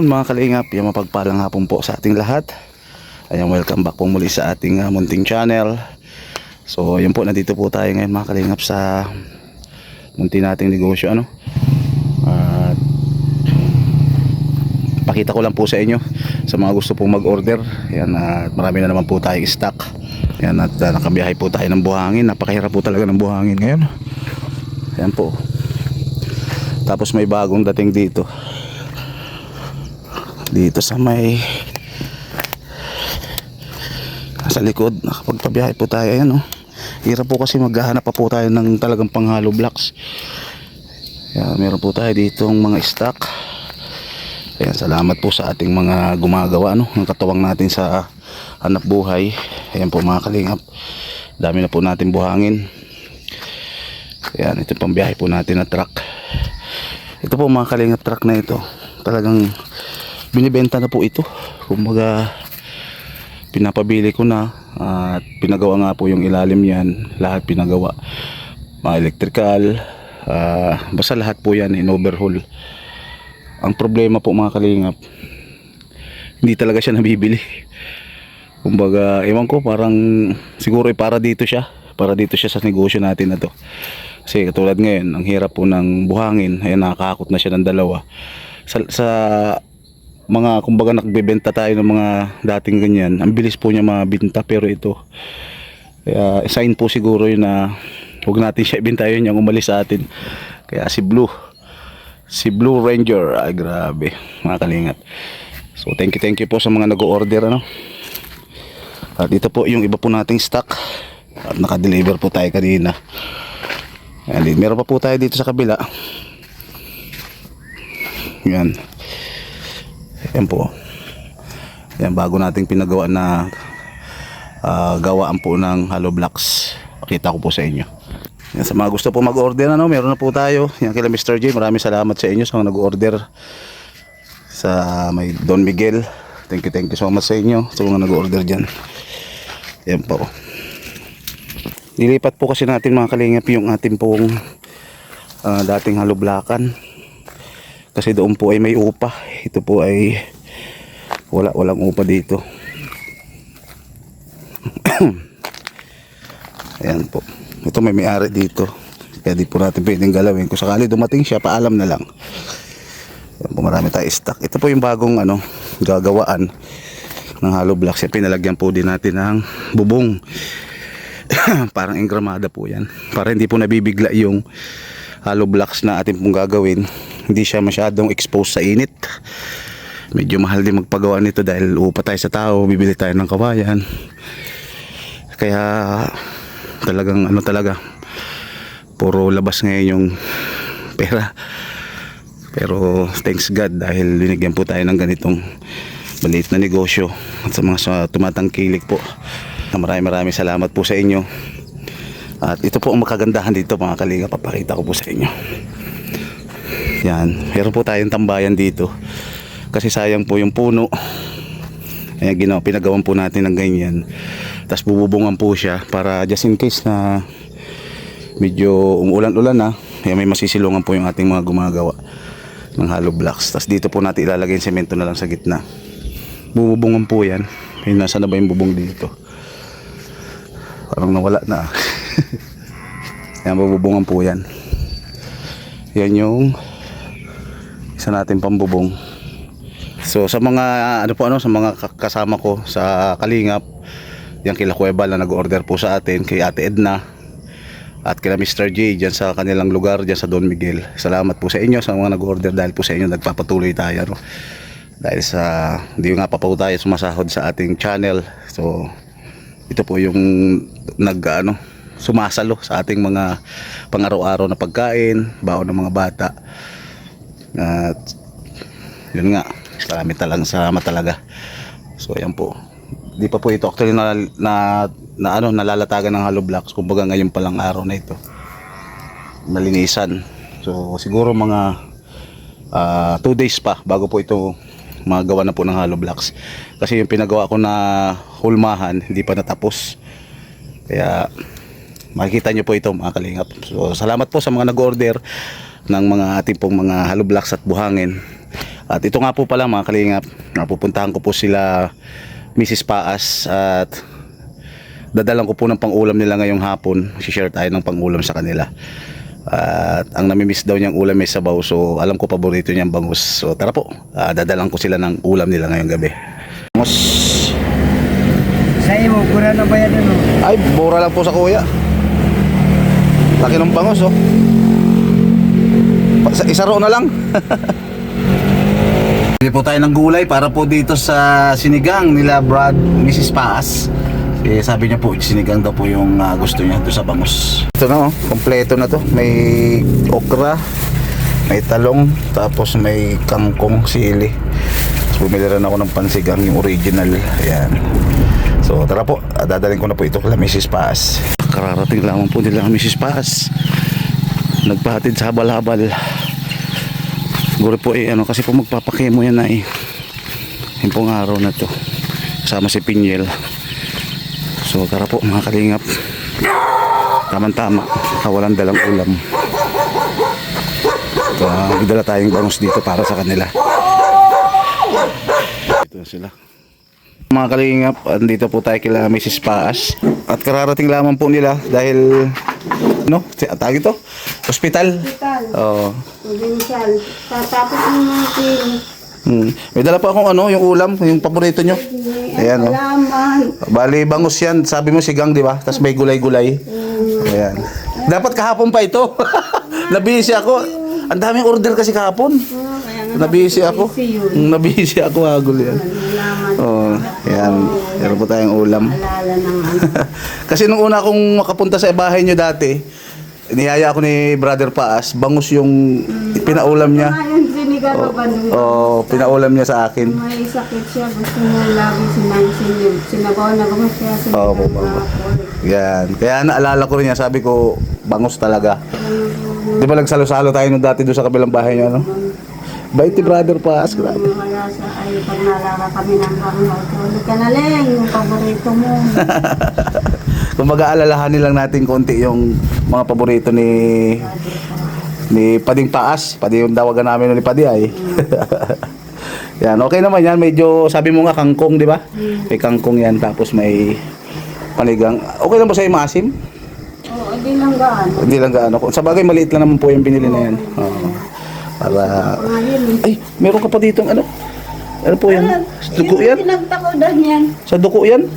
hapon mga kalingap, yung mapagpalang hapon po sa ating lahat. Ayan, welcome back po muli sa ating munting channel. So yun po, nandito po tayo ngayon mga kalingap sa munti nating negosyo At pakita ko lang po sa inyo sa mga gusto pong mag-order. Ayan, at marami na naman po tayong stock. Ayan, at nakabiyahe po tayo ng buhangin. Napakahirap po talaga ng buhangin ngayon. Ayan po. Tapos may bagong dating dito sa may sa likod. Nakapagpabiyahe po tayo. Ayan, hirap po kasi maghahanap pa po tayo ng talagang panghalo blocks. Ayan, meron po tayo ditong mga stock. Ayan, salamat po sa ating mga gumagawa ng katuwang natin sa hanap buhay. Ayan po mga kalingap, dami na po natin buhangin. Ayan, ito pang biyahe po natin na truck. Ito po mga kalingap, truck na ito talagang binibenta na po ito. Kumbaga pinapabili ko na at pinagawa nga po yung ilalim yan. Lahat pinagawa, mga electrical, basta lahat po yan in overhaul. Ang problema po mga kalingap, hindi talaga siya nabibili. Kumbaga ewan ko, parang siguro para dito siya sa negosyo natin na to. Kasi katulad ngayon, ang hirap po ng buhangin. Ayan, nakakakot na siya ng dalawa sa mga, kumbaga nagbebenta tayo ng mga dating ganyan, ang bilis po niya mabinta. Pero ito, kaya sign po siguro yun na huwag natin siya ibenta, yun yung umalis sa atin. Kaya si Blue Ranger, ay grabe mga kalingap. So thank you po sa mga nag-order At ito po yung iba po nating stock, at naka-deliver po tayo kanina. Ayan, meron pa po tayo dito sa kabila. Yan. Yan po. Yan, bago nating pinagawa na gawaan po ng hollow blocks. Pakita ko po sa inyo. Yan, sa mga gusto po mag-order meron na po tayo. Yan, kila Mr. J, maraming salamat sa inyo sa mga nag-order sa may Don Miguel. Thank you so much sa inyo, sa mga nag-order dyan. Yan po. Nilipat po kasi natin mga kalingap yung ating pong dating hollow blockan. Kasi doon po ay may upa. Ito po ay walang upa dito. Ayan po. Ito may may-ari dito. Kaya di po natin pwedeng galawin. Kung sakali dumating siya, paalam na lang. Ayan po, marami tayo stock. Ito po yung bagong gagawaan ng hollow blocks. Pinalagyan po din natin ng bubong. Parang engramada po yan. Para hindi po nabibigla yung hollow blocks na atin pong gagawin. Hindi siya masyadong exposed sa init. Medyo mahal din magpagawa nito dahil upa tayo sa tao, bibili tayo ng kawayan. Kaya talagang talaga, puro labas ngayon yung pera. Pero thanks God dahil binigyan po tayo ng ganitong maliit na negosyo. At sa mga tumatangkilik po, maraming salamat po sa inyo. At ito po ang makagandahan dito mga kalinga, papakita ko po sa inyo. Yan, meron po tayong tambayan dito. Kasi sayang po yung puno. Ayan, pinagawan po natin ng ganyan. Tapos bububungan po siya para just in case na medyo umuulan-ulan Ayan, may masisilungan po yung ating mga gumagawa ng hollow blocks. Tapos dito po natin ilalagay yung semento na lang sa gitna. Bububungan po yan. Ay, nasa na ba yung bubong dito? Parang nawala na. Ayan, bububungan po yan. Yan yung isa natin pambubong. So sa mga sa mga kasama ko sa Kalingap, yan kila Kuweba na nag-order po sa atin, kay Ate Edna at kila Mr. J dyan sa kanilang lugar dyan sa Don Miguel. Salamat po sa inyo sa mga nag-order, dahil po sa inyo nagpapatuloy tayo dahil sa hindi nga pa po tayo sumasahod sa ating channel. So ito po yung sumasalo sa ating mga pang-araw-araw na pagkain, baon ng mga bata. At yun nga, salamat talaga. So ayan po, di pa po ito actually nalalatagan ng hollow blocks. Kumbaga ngayon pa lang araw na ito nalinisan. So siguro mga 2 days pa bago po ito magawa na po ng hollow blocks. Kasi yung pinagawa ko na hulmahan hindi pa natapos. Kaya makikita nyo po ito mga kalingap. So salamat po sa mga nag-order ng mga ating pong mga hollow blocks at buhangin. At ito nga po pala mga kalingap, pupuntahan ko po sila Mrs. Paas at dadalang ko po ng pang-ulam nila ngayong hapon. Share tayo ng pang-ulam sa kanila. At ang namimiss daw niyang ulam ay sabaw, so alam ko paborito niyang bangus. So tara po, dadalang ko sila ng ulam nila ngayong gabi. Bangus. Sa'yo mo, kura na ba yan ano? Ay, mura lang po sa kuya. Laki ng bangus oh. Isa ro na lang. Bili po tayo ng gulay para po dito sa sinigang nila Brad, Mrs. Paas. Sabi niya po, sinigang daw po yung gusto niya doon sa bangus. Ito na oh, kompleto na to. May okra, may talong, tapos may kangkong, sili. So, bumili rin ako ng pansigang, yung original. Ayan. So tara po, dadalhin ko na po ito kay Mrs. Paas. Kararating lamang po nila ang Mrs. Paas. Nagpahatid sa habal-habal. Siguro po kasi po magpapakemo yan na yung pong araw na to. Kasama si Pinyel. So tara po mga kalingap. Tama-tama, kawalan dalang ulam. Magdala tayong bangus dito para sa kanila. Ito sila. Mga kalingap, andito po tayo kila Mrs. Paas. At kararating lamang po nila dahil tawag ito? Hospital. Oo. Provincial. Tapos yung May dala pa akong yung ulam, yung paborito nyo. Ayan oh. Bali bangus yan, sabi mo sigang di ba? Tapos may gulay-gulay. Ayan. Dapat kahapon pa ito. Nabisi ako. Ang daming order kasi kahapon. Nabisi ako. Nabisi ako agol yan. Oh, ayan. Meron po tayong ulam. Kasi nung una akong makapunta sa bahay nyo dati, niyaya ako ni Brother Paas, bangus yung pinaulam niya. Pinaulam niya sa akin. May sakit siya, gusto niya lagi sinabaw na bangus kaya sinigang na yan. Kaya naalala ko rin niya, sabi ko, bangus talaga. Di ba nagsalo-salo tayo nung dati doon sa kabilang bahay niya, no? Bait ni Brother Paas, grabe. Kaya pag nalala kami ng hangout, ulit ka na lang, yung paborito mo. Kung mag-aalalahanin lang natin konti yung mga paborito ni Pading Paas. Padi yung dawagan namin ni Padi ay. Yan, okay naman yan. Medyo, sabi mo nga, kangkong, di ba? May kangkong yan, tapos may panigang. Okay lang ba sa'yo maasim? Oo, hindi lang gaano. Hindi lang gaano. Sa bagay, maliit lang naman po yung binili na yan. Para... Ay, meron ka pa dito ano? Ano po yan? Sa dugo yan? Pinagtakodan yan. Sa dugo yan?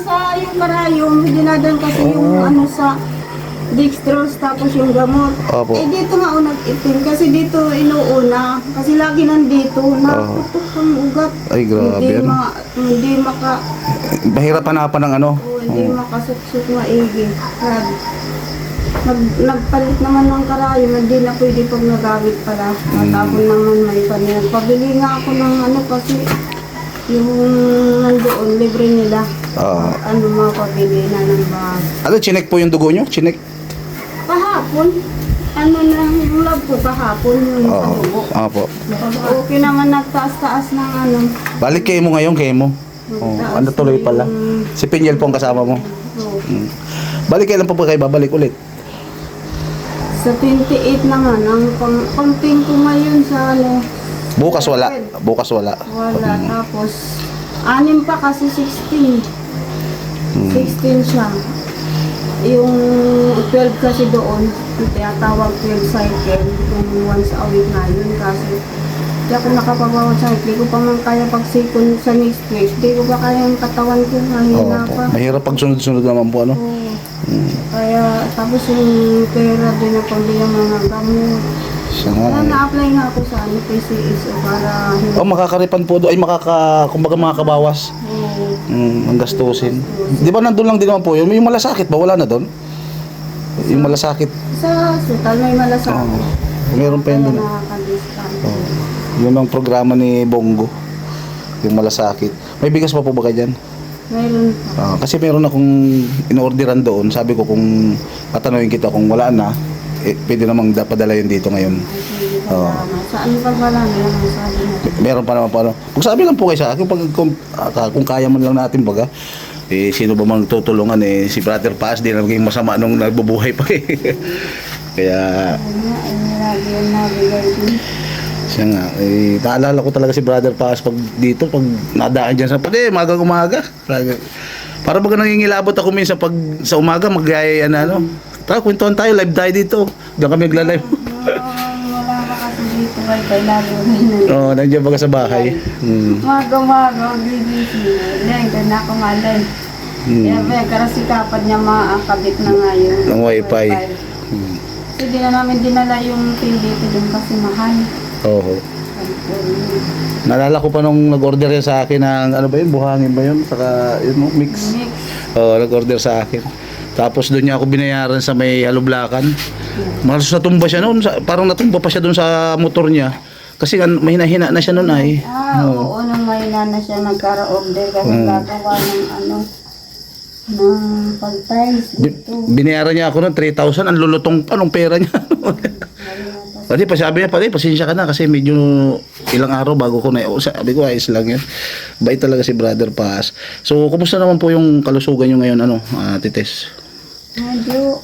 Sa yung karayom, dinadan kasi yung sa dextrose tapos yung gamot. Opo. Dito nga nag-itim kasi dito inuuna. Kasi lagi nandito, naputok ang ugat. Ay, grabe. Hindi maka... Mahirap hanapan ng hindi makasuksok maigi. Nagpalit naman ng karayom, hindi na pwede pag nagamit pala. Matapon naman may panyan. Pabili nga ako ng kasi yung nandoon, libre nila. Mapabili na ng bahay. Chinek po yung dugo nyo? Chinek? Kahapon. Yung lab ko kahapon yung sa dugo. Opo. Okay naman nagtaas-taas ng Balik kayo mo ngayon, kayo mo. Ano tuloy pala? Si Pinyel po ang kasama mo. Balik kailan po ba kayo babalik ulit? Sa 28 naman, ang camping ko ngayon sa Bukas wala. Bukas wala. Wala. Tapos, 6 pa kasi 16. 16 siya. Yung 12 kasi doon, tawag 12 cycle, yung once a week na yun kasi hindi ako nakapagawag cycle. Hindi ko pa man kaya pagsikon sa next week. Hindi ko pa kaya yung katawan ko, mahina pa. Mahirap pag sunod-sunod naman po Kaya tapos yung pera din na pambili ng mga gamot. Kaya na-apply nga ako sa PCSO para... makakaripan po doon. Ay, kumbaga makakabawas. Ang gastusin. Di ba nandun lang din naman po yun? Yung malasakit ba? Wala na doon? Yung malasakit. Sa hospital may malasakit. Meron pa yun doon. Yun ang programa ni Bongo. Yung malasakit. May bigas pa po ba kayo dyan? Meron pa. Kasi meron akong in-orderan doon. Sabi ko kung tatanungin kita kung wala na, pwede namang padala yun dito ngayon. Saan pa pala meron pa naman pa. Kung sabi lang po kayo sa akin, kung kaya man lang natin baga, sino ba mang tutulungan si Brother Paas, di na maging masama nung nagbubuhay pa Kaya Siya nga, naalala ko talaga si Brother Paas pag dito, pag nadaan dyan sa magang umaga. Para baga nangingilabot ako minsan pag sa umaga, tara, kwentuhan tayo, live tayo dito. Diyan kami nagla-live. Wala ka kasi dito kay lalo rin. Oo, nandiyan baga sa bahay. Umaga, gigising. Doon na ako malay. Kaya karasikapan niya makakabit na nga yun. Ang wifi. So, di na namin dinala yung pin dito doon kasi mahal. Oo. Naalala ko pa nung nag-order yan sa akin ng, ano ba yun, buhangin ba yun? Saka, yun, mix. Mix. Oo, nag-order sa akin. Tapos doon niya ako binayaran sa may Halublakan. Malos natumba siya noon. Parang natumba pa siya doon sa motor niya. Kasi mahina-hina na siya noon ay. Oo, nung mahina na siya nagkara-order kasi gagawa ng ng pag-tiles dito. Binayaran niya ako noon 3,000. Ang lulutong pa nung pera niya. Pati pa sabi niya, pasensya ka na kasi medyo ilang araw bago ko na. Sabi ko, ayos lang yan. Bait talaga si Brother Paas. So, kumusta naman po yung kalusugan niyo ngayon, Tites? Medyo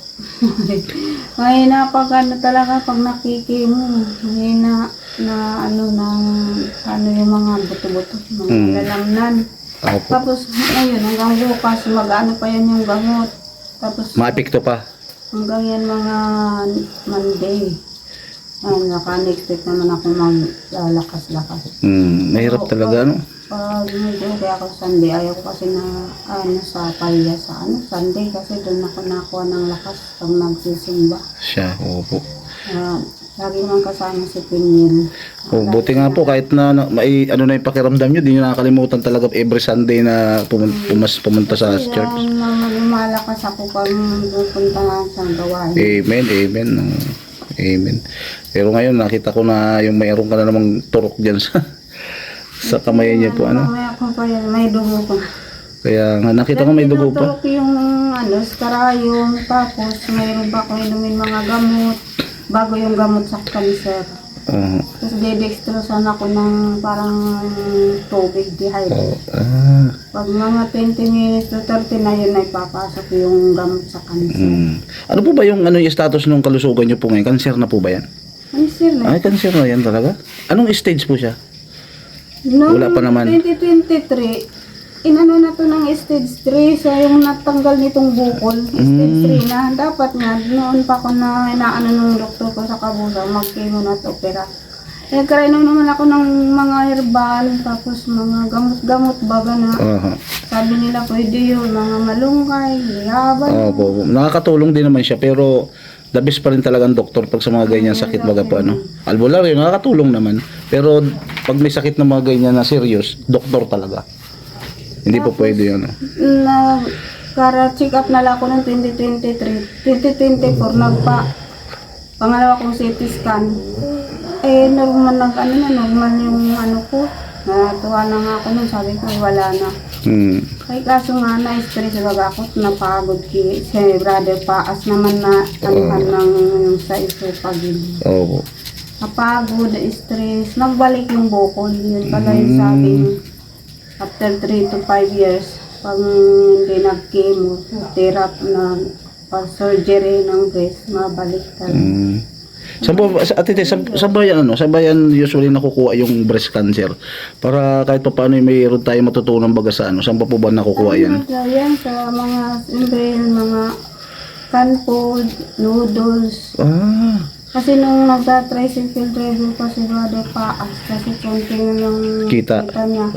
mahina pag talaga pag nakikimo. Mahina na yung mga buto-buto, mga lalamnan. Tapos ngayon hanggang bukas mag-ano pa yan yung gamot. Tapos maepekto pa. hanggang yan mga Monday. Naka-next week naman ako maglalakas-lakas. Mahirap talaga, ano? Pag medyo kaya ako Sunday, ayaw ko kasi na sa palya sa Sunday kasi doon ako nakuha ng lakas pag nagsisimba. Siya, opo. Lagi naman kasama si Pinil. Buti nga po kahit na may na yung pakiramdam nyo, di nyo nakakalimutan talaga every Sunday na pumunta sa church. Kaya lumalakas ako pag pupunta sa gawain. Amen. Pero ngayon nakita ko na yung mayroon ka na namang turok dyan sa kamay niya po. Mamaya ko pa yan, may dugo pa. Kaya nga nakita ko may dugo pa. Tinuturok yung skarayong, tapos mayroon pa ko inumin mga gamot bago yung gamot sa cancer. Tapos didextrosan ako ng parang tubig dehydrate. Pag mga 20 minutes to 30 na yun ay papasok yung gamot sa cancer. Ano po ba yung yung status ng kalusugan niyo po ngayon? Cancer na po ba yan? Cancer na. Ay, cancer na yan talaga? Anong stage po siya? Wala pa naman. 2023, inano na to ng stage 3, so yung natanggal nitong bukol, stage 3 na. Dapat nga, noon pa ko na inaano ng doktor ko sa Kabusa, mag-chemo na to, opera. Nagkarainom naman ako ng mga herbal, tapos mga gamot-gamot, baga na. Sabi nila, pwede yun, mga malunggay, lihaban. Opo, nakakatulong din naman siya, pero the best pa rin talagang doktor pag sa mga ganyan sakit baga po albularyo, nakakatulong naman. Pero pag may sakit na mga ganyan na serious, doktor talaga. Hindi po pwede yun. Check up na lang ako ng 2023. 2024, pangalawa kong CT scan. Normal yung ko. Natuwa na nga ako nun, sabi ko, wala na. Kaya kaso nga na-stress baga ako, napagod si Brother Paas naman na ng sa isopagin. Oo. Napagod, stress, nagbalik yung bukol. Yun pala yung sabi after 3 to 5 years, pag hindi nag-chemo, therapy na pag-surgery ng breast, mabalik talaga. Saan ba yan usually nakukuha yung breast cancer? Para kahit pa paano mayroon tayo matutunan baga sa saan pa po ba nakukuha yan? Yan sa mga canned food, noodles. Kasi nung nagta-tricycle driver pa si Brother Paas, kasi konti na lang Kita niya.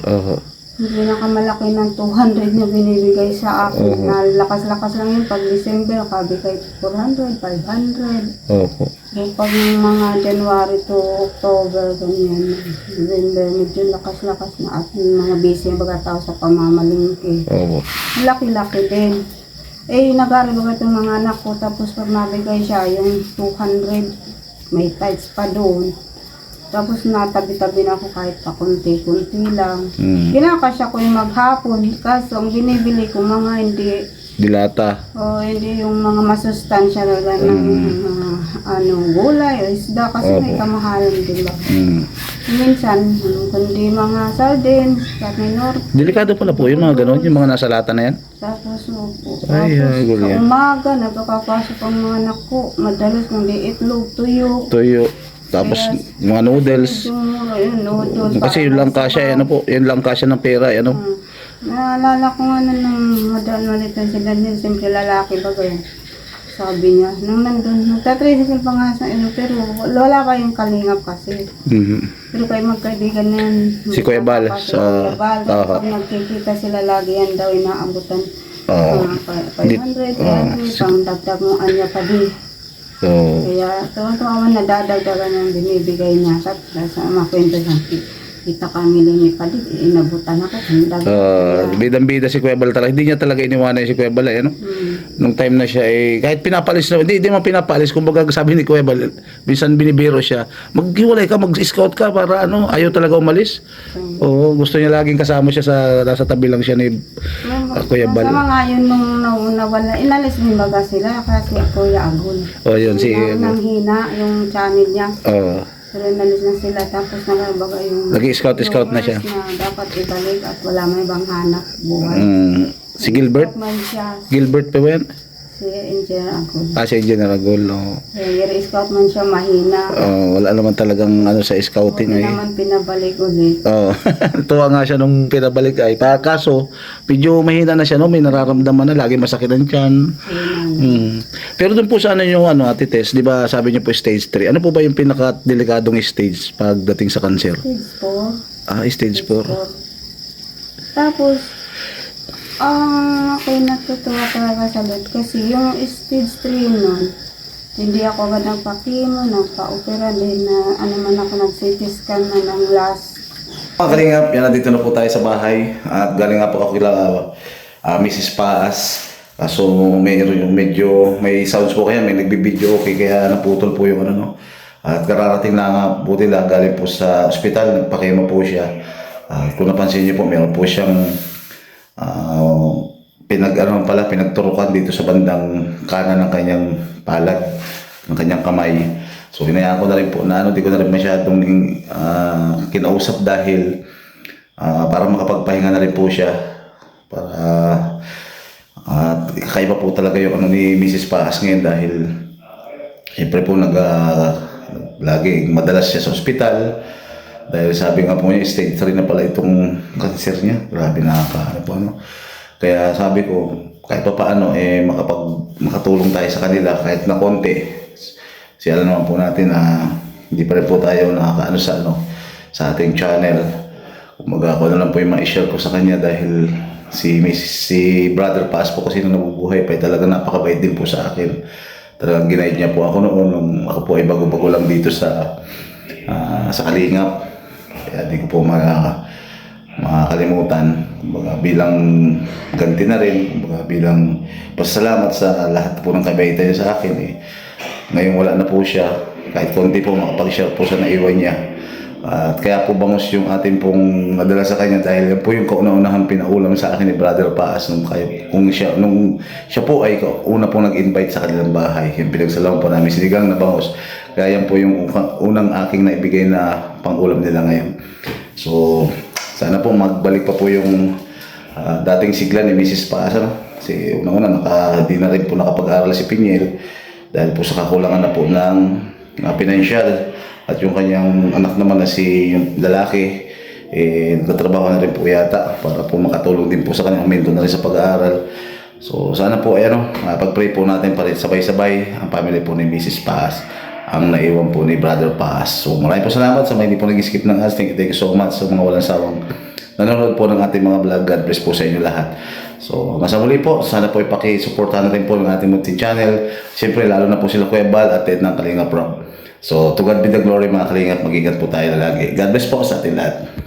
Yung pinakamalaki ng 200 na binibigay sa akin. Lakas-lakas lang yun. Pag December, kabi kay 400, 500. Opo. Yung pag mga January to October, ganyan. November, medyo lakas-lakas na at yung mga busy yung baga tao sa pamamalingki. Opo. Laki-laki din. Nag-aaral ba itong mga anak ko, tapos pag nabigay siya, yung 200, may tights pa doon. Tapos natabi-tabi na ako kahit pa kunti-kunti lang. Kinakasya ko yung maghapon. Kaso ang binibili ko mga hindi dilata. Hindi yung mga masustansya talaga ng gulay o isda kasi may kamahalan, di ba? Minsan, kundi mga sardines, karne norte. Delikado pala po yung mga ganon, yung mga nasa lata na yan? Tapos, sa umaga, nagkakapasok ang mga anak ko. Madalas, kundi itlog, tuyo. Tuyo. Tapos Kaya, mga noodles. yung mura yun, noodles. Kasi yun lang kasya, ano po, yun lang kasya ng pera, ano. Naalala ko nga na nung malitan si Daniel, siyempre lalaki ba yun? Sabi niya, nung nandun, nagtatricycle pa nga sa ino, pero wala pa yung kalingap kasi. Mhm. Pero kayo magkaibigan na yan. Si Kuya Bal, Si sa- Kuya Bal, aha. pag nagkikita sila lagi yan daw, inaabutan. Oo. Mga 500, 300, pang dagdag mo anya pa din. So, Kaya tuwa-tuwa man nadadagdagan yung binibigay niya. Tapos sa makwento siya, kita kami ni Palit, inabutan ako. bidang-bida si Kuya Bal talaga. Hindi niya talaga iniwanan si Kuya Bal, ano. Nung time na siya, kahit pinapalis na, hindi mo pinapalis. Kumbaga sabi ni Kuya Bal, minsan binibiro siya, maghiwalay ka, mag-scout ka para ano, ayaw talaga umalis. Oo, gusto niya laging kasama siya nasa tabi lang siya ni Kuya Bal. Masama nga yun nung nawala, inalis din baga sila kasi Kuya Agul. Oh, yun si Nang hina yung channel niya. oh, Pero inalis na sila tapos nakabaga yung Nag-i-scout na siya. na dapat ibalik at wala may ibang hanap buhay. si Gilbert. Man siya, Gilbert pa ba yan? si Engineer Agul. Si General Gol. Oh. Scout man siya mahina. Wala naman talagang ano sa scouting Hindi eh. naman pinabalik ulit. Oo. Tuwa nga siya nung pinabalik ay. Kaso, medyo mahina na siya, no? May nararamdaman na, lagi masakit ang tiyan. Pero doon po sa ano yung ano, Ate Tess, di ba sabi niyo po stage 3. Ano po ba yung pinaka-delikadong stage pagdating sa cancer? Stage 4. Stage 4. Tapos, ako'y natutuwa talaga sa Lord kasi yung stage 3 nun, hindi ako agad nagpa-chemo, nagpa-opera din na ano man ako nag-CT scan na ng last. Mga kalingap, yan nandito na po tayo sa bahay. At galing nga po ako kila Mrs. Paas. So medyo may sounds po kaya, may nagbibideo okay kaya naputol po yung ano no. At kararating na nga buti lang galing po sa ospital, nagpa-chemo po siya. Kung napansin niyo po, meron po siyang pinagturukan dito sa bandang kanan ng kanyang palad, ng kanyang kamay. So hinayaan ko na rin po na di ko na rin masyadong kinausap dahil para makapagpahinga na rin po siya. At kakaiba po talaga yung ano ni Mrs. Paas ngayon dahil siyempre po lagi madalas siya sa ospital dahil sabi nga po niya stage 3 na pala itong cancer niya. Grabe nakakaano po ano. Kaya sabi ko kahit pa paano makatulong tayo sa kanila kahit na konti. Alam naman po natin na hindi pa rin po tayo nakakaano sa ating channel. Kumbaga ako na lang po yung ma-share ko sa kanya dahil si Brother Paas po kasi nung nabubuhay pa talaga napakabait din po sa akin. Talagang ginaid niya po ako noon nung ako po ay bago-bago lang dito sa Kalingap. Kaya di ko po makakalimutan. Kumbaga bilang ganti na rin, kumbaga bilang pasalamat sa lahat po ng kabaitan niya sa akin Ngayon wala na po siya. Kahit konti po makapag-share po sa naiwan niya. At kaya po bangus yung ating pong nadala sa kanya dahil yan po yung kauna-unahang pinaulam sa akin ni Brother Paas nung siya po ay una po nag-invite sa kanilang bahay. Yung pinagsalaman po namin sinigang na bangus. Kaya yan po yung unang aking naibigay na pang-ulam nila ngayon. So sana po magbalik pa po yung dating sigla ni Mrs. Paas. Kasi unang-una di na rin po nakapag-aral si Piniel dahil po sa kakulangan na po ng pinansyal. At yung kanyang anak naman na si yung lalaki, nagtatrabaho na rin po yata para po makatulong din po sa kanyang aumento na rin sa pag-aaral. So sana po pag-pray po natin pa rin sabay-sabay ang family po ni Mrs. Paas, ang naiwan po ni Brother Paas. So maraming po salamat sa mga hindi po nag-skip ng ads. Thank you so much sa mga walang sawang nanonood po ng ating mga vlog. God bless po sa inyo lahat. So, masa muli po, sana po ipaki-supportahan natin po ng ating munting channel. Siyempre, lalo na po sila Kuya Bal at Ted ng Kalingap Rock. So, to God be the glory mga Kalingap, mag-ingat po tayo lagi. God bless po sa ating lahat.